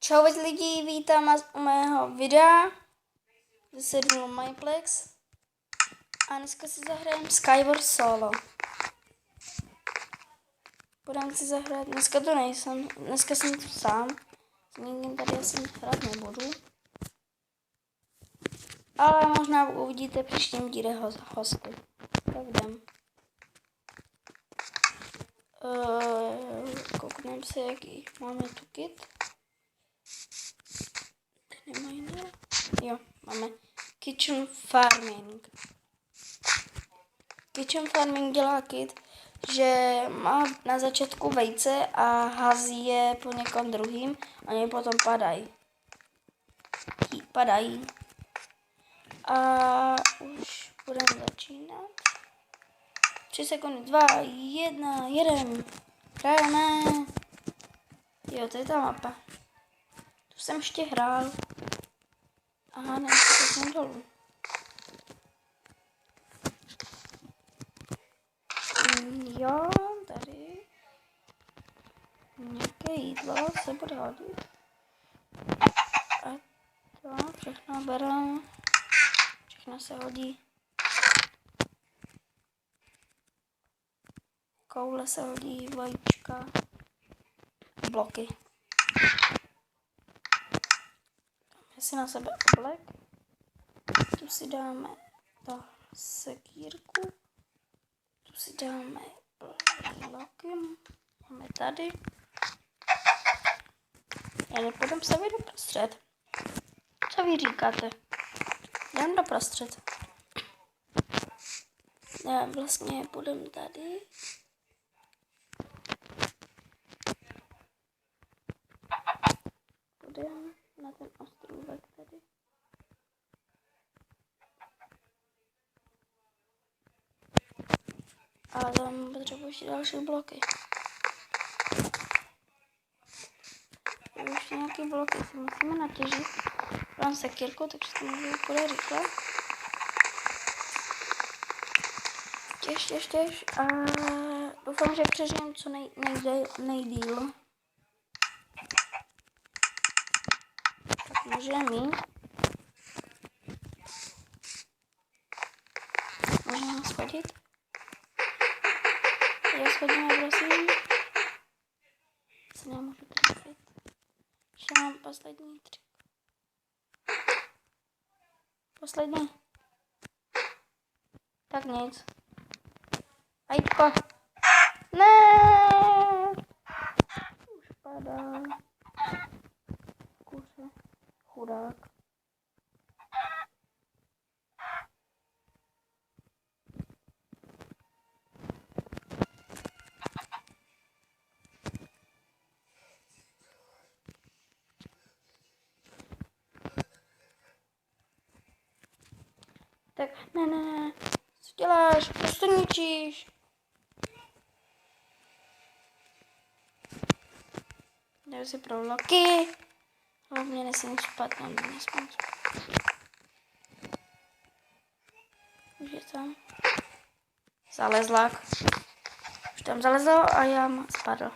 Čau lidi, vítám vás u mého videa ze seriálu Mineplex a dneska si zahrajeme Skyward Solo. Budeme si zahrát, dneska to nejsem, dneska jsem tu sám, s nikým tady asi hrát nebudu. Ale možná uvidíte příštím díle hosty. Tak jdem. Koukneme se, jaký máme tu kit. Nemají, ne? Jo, máme Kitchen Farming. Kitchen Farming dělá kit, že má na začátku vejce a hází je po někom druhým a oni potom padají. A už budeme začínat. 3 sekundy, 2, 1, jedem. Hrajeme. Jo, to je ta mapa. Tu jsem ještě hrál. Aha, ne, to jsem dolů. Jo, tady nějaké jídlo se bude hodit. A to všechno bereme. Všechno se hodí. Koule se hodí, vajíčka, bloky. Dáme si na sebe oblek. Tu si dáme to sekírku. Tu si dáme bloky. Máme tady. Ale půjdeme se do prostřed. Co vy říkáte? Jdem do prostřed. Já vlastně půjdeme tady. Půjdeme na ten ostrůvek tady. A tam potřebuji ještě další bloky. Ještě nějaké bloky si musíme natěžit. Mám sekírku, takže to můžu půjde rychle. Těž. A doufám, že přežijem co nejdýl. Tak můžeme mít. Můžeme ho schodit. Já schodíme, prosím. Se nemůžu trefit. Ještě mám poslední trik. Poslední. Tak nic. Ajďko. Ne. Už padá. Kuře. Chudák. Tak, ne. Co děláš? Proč to ničíš? Dám si pro bloky. Hlavně nesmím špatně, nesmím špatně. Už je tam. Zalezlák. Už tam zalezl a já spadl.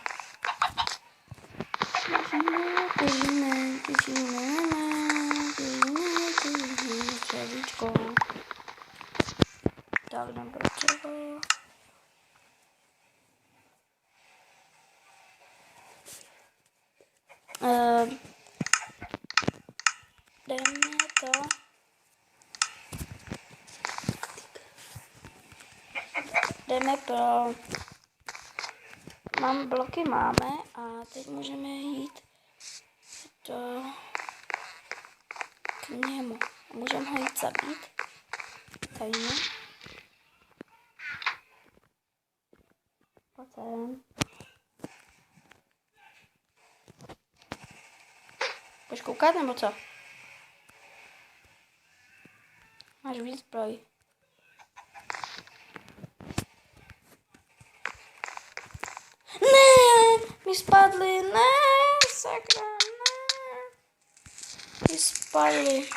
Běžíme. Dřevíčko. Tak dám pro dřevo. Jdeme to. Jdeme pro. Bloky máme a teď můžeme jít k němu. Můžeme ho jít zabít. Tajně. Pojď. Budeš koukat nebo co? Máš víc zbroj. Ne, mi spadly, ne, sakra, ne. Mi spadly.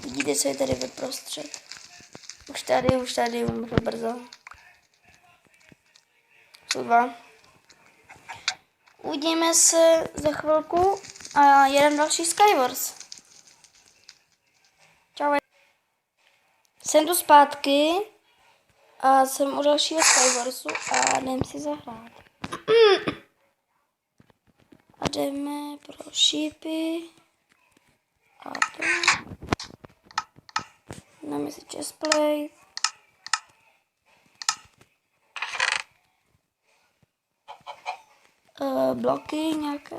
Vidíte, co je tady vyprostřed. Už tady umřu brzo. Jsou 2. Uvidíme se za chvilku. A jeden další Skywars. Čau. Jsem tu zpátky a jsem u dalšího Skywarsu a jdem si zahrát. A jdeme pro šípy a to. Dáme si chestplate. Bloky nějaké.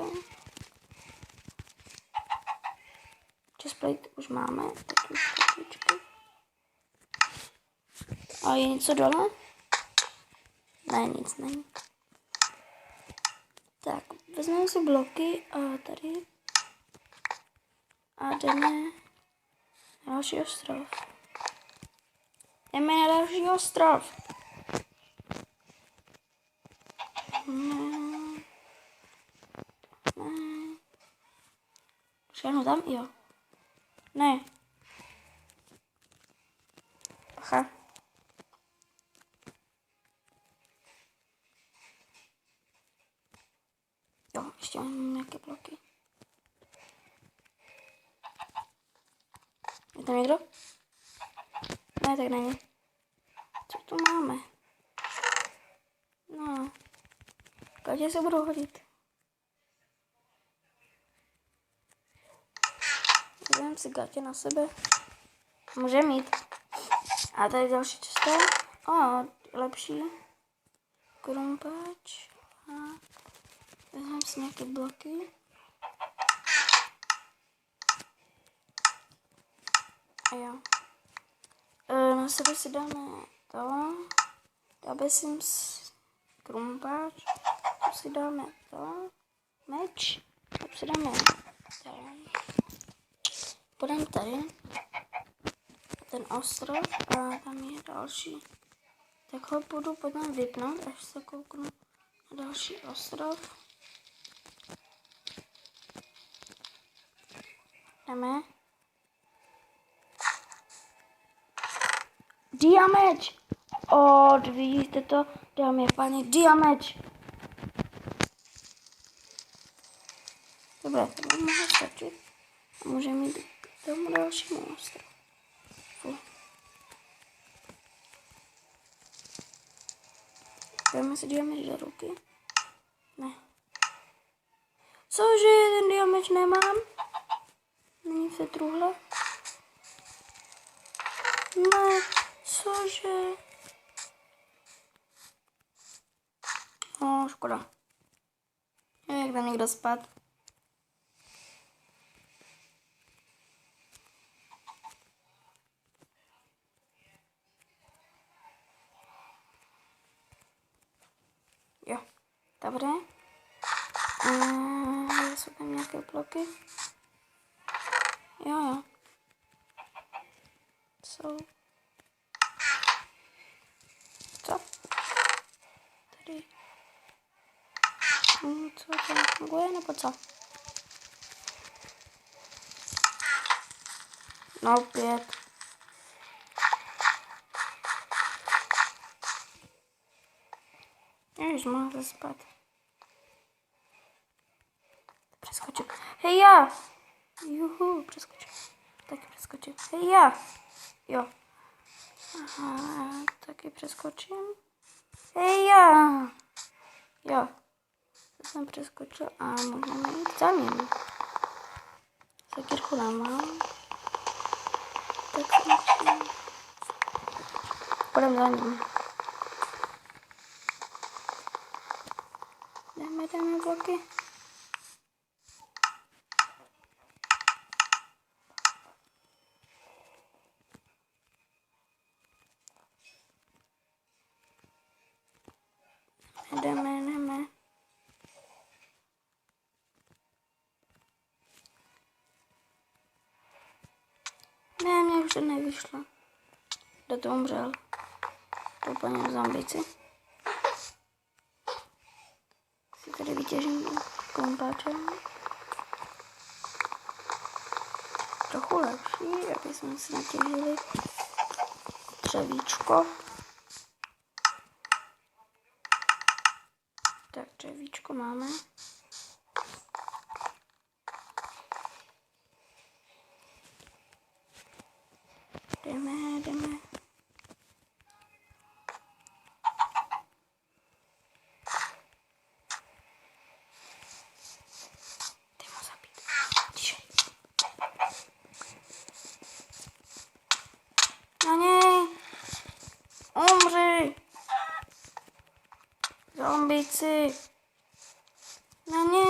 Chestplate už máme, tak už takičky. A je něco dole? Ne, nic není. Tak, vezmeme si bloky a tady. A jdeme na další ostrov. Jdeme na další ostrov. Šáhnu tam? Jo. Ne. Aha. Jo, ještě mám nějaké bloky. Je tam někdo? Ne, tak není. Co tu máme? No. Gatě se budou hodit. Vezmeme si gatě na sebe. Může mít. A tady další cesta. Lepší. Krumpáč. A vezmeme si nějaké bloky. A jo. Na sebe si dáme to. Dáme si krumpáč. Tu si dáme to. Meč. Tu si dáme to. Půjdeme tady. Ten ostrov a tam je další. Tak ho budu potom vypnout, až se kouknu na další ostrov. Jdeme. Diameč! Vidíte to? Dámy a páni, diameč! Dobré, to by mohlo stačit. A můžeme jít k tomu dalšímu ostrovu. Dáme si diameč do ruky. Ne. Cože, ten diameč nemám? Není se truhle? Ne, cože? Škoda. Jak tam někdo spad? Jo, dobré. Jsou tam nějaké bloky? Jo. Jsou. Co? Tady. Co to funguje nebo co? No, opět. Ježiš, mohla spát. Přeskočím. Hej já! Juhu, přeskočím. Taky přeskočím. Hej já! Jo. Aha, taky přeskočím. Hej já! Jo. To jsem přeskočil a můžeme jít za ním. Sakírku nemám. Tak si musím. Půjdeme za ním. Dáme bloky. Jdeme. Ne, mě už to nevyšlo. Kdo to umřel? To úplně zombici. Si tady vytěžím kompáčem. Trochu lepší, aby jsme si natěžili dřevíčko. Tak dřevíčko máme. si. Na ně.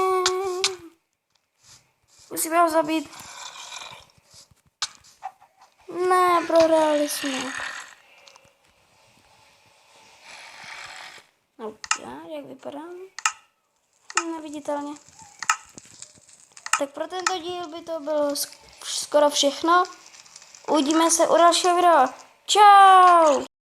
Musíme ho zabít. Ne, prohráli jsme. No, jak vypadám? Neviditelně. Tak pro tento díl by to bylo skoro všechno. Uvidíme se u dalšího videa. Čau!